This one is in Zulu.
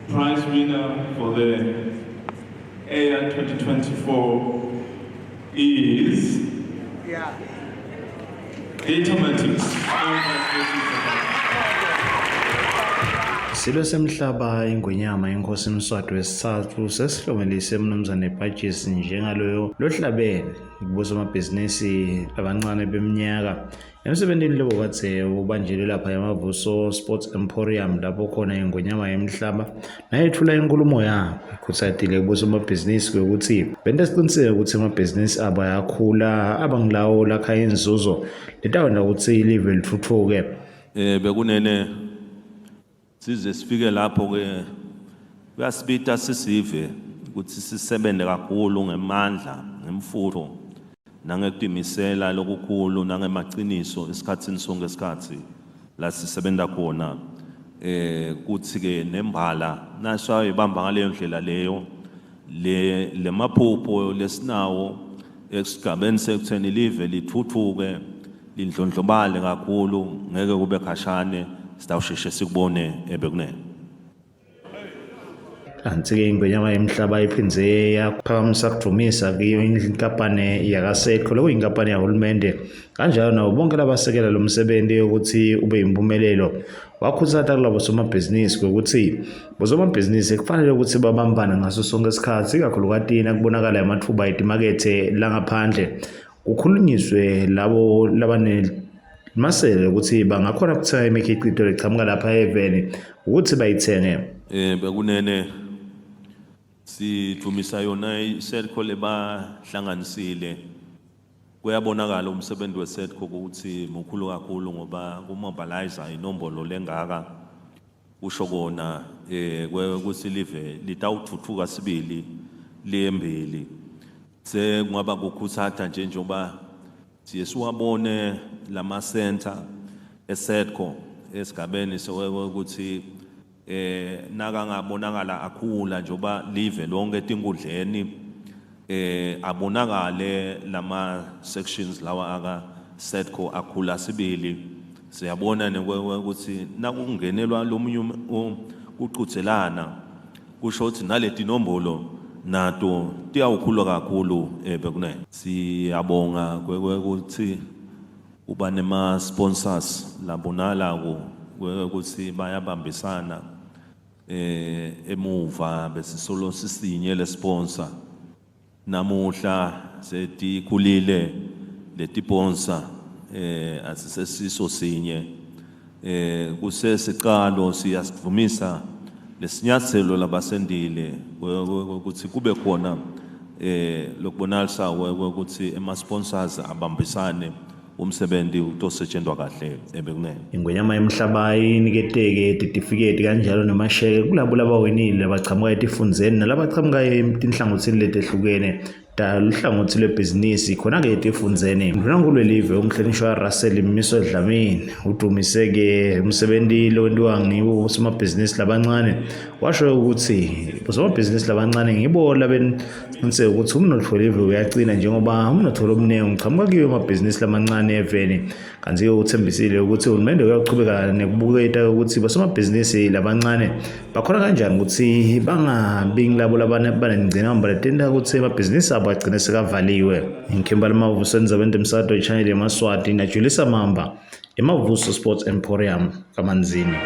prize winner for the AIR 2024 is Datamatics. Silo semhlaba ingwenyama inkosi Mswati wesithathu sesihlomelise mnumzane Bhajisi njengaloyo lohlabene kubuza amabhizinisi abancane beminyaka emsebenzini lobo kathe ubanjele lapha eMavuso Sports Emporium lapho khona ingwenyama yemhlaba nayethula inkulumo yakhe ikhuthadile kubuza amabhizinisi ukuthi bente siqiniseke ukuthi amabhizinisi aba yakhula abangilawo lakha inzuzo letawenda ukuthi ilive lithuthuke bekunene size sifike lapho ke kuyasibita sisive ukuthi sisebenze kakhulu ngemandla ngemfutho nangekudimisela lokukhulu nangemaqiniso esikhatsini sonke isikhathi la sisebenza khona kuthi ke nembala nashaye ibamba ngaleyo ndlela leyo le maphupho lesinawo esigabeni sekutheni live lithuthuke lindlondlobale kakhulu ngeke kube khashane sitawusheshe sikubone ebekunene kanti-ke ingwenyama yemhlaba iphindze yaphakamisa kudumisa kiyo inkampani yakaSEDCO lokuyinkampani yahulumende kanjalo nabo bonke labasekela lo msebenzi ukuthi ube yimpumelelo wakhuthaza kulabo somabhizinisi ukuthi bosomabhizinisi kufanele ukuthi babambane ngaso sonke isikhathi ikakhulukazi kubonakala amathuba etimakethe langaphandle kukhulunyiswe labo labane masele ukuthi bangakhona ukuthenga imikhiqizo lechamuka lapha eveni ukuthi bayithenge bekunene sidumisa yona iSEDCO lebahlanganisile kuyabonakala umsebenzi weSEDCO ukuthi mukhulu kakhulu ngoba kumobilizer inombolo lengaka kusho kona ukuthi live litawuthuthuka sibili liyembili sekungaba kukhuthatha njengoba siyesiwabone lama center eSEDCO esigabeni sokuthi naka ngabonakala akhula njoba live lonke etinkundleni abonakale lama sections lawa aka SEDCO akhula sibili siyabona ukuthi nakungenelwa lomunye uqhuthelana kusho ukuthi naleti nombolo nato tiyawukhula kakhulu bekunene siyabonga ukuthi uba nema sponsors labonala ukuthi bayabambisana emuva besisolo sisinye le sponsor namuhla setikhulile leti sponsor asisesiso sinye kusesiqalo siyasivumisa lesinyathelo labasendile ukuthi kube khona lokubonalisa ukuthi ema sponsors abambisane umsebenzi utosetshenzwa kahle ebekunene ingwenyama yemhlaba iniketeke certificate kanjalo nemasheke kulabo labawinile abachamuka etifundzeni nalabachamuka etinhlangothini letehlukene luhlangothi lwebhizinisi khona-ke etifundzeni mdlunankulu welive umhlonishwa Russell Mmiso Dlamini udumise-ke umsebenzi lo wentiwa ngibo osomabhizinisi labancane washo ukuthi osomabhizinisi labancane ngibo labenqiniseke ukuthi umnotho welive uyaqina njengoba umnotho lomningi uchamuka kiyo amabhizinisi lamancane eveni kanti-ke uthembisile ukuthi uhulumende uyaqhubeka nekubuketa ukuthi basomabhizinisi labancane bakhona kanjani ukuthi bangabi ngilabo labanengcinamba letenda ukuthi amabhizinisi abo agcine sekavaliwe inkhimbali Mavuso endzabeni temsakato iChannel yeMaswati naJulisa Mamba eMavuso Sports Emporium kaManzini.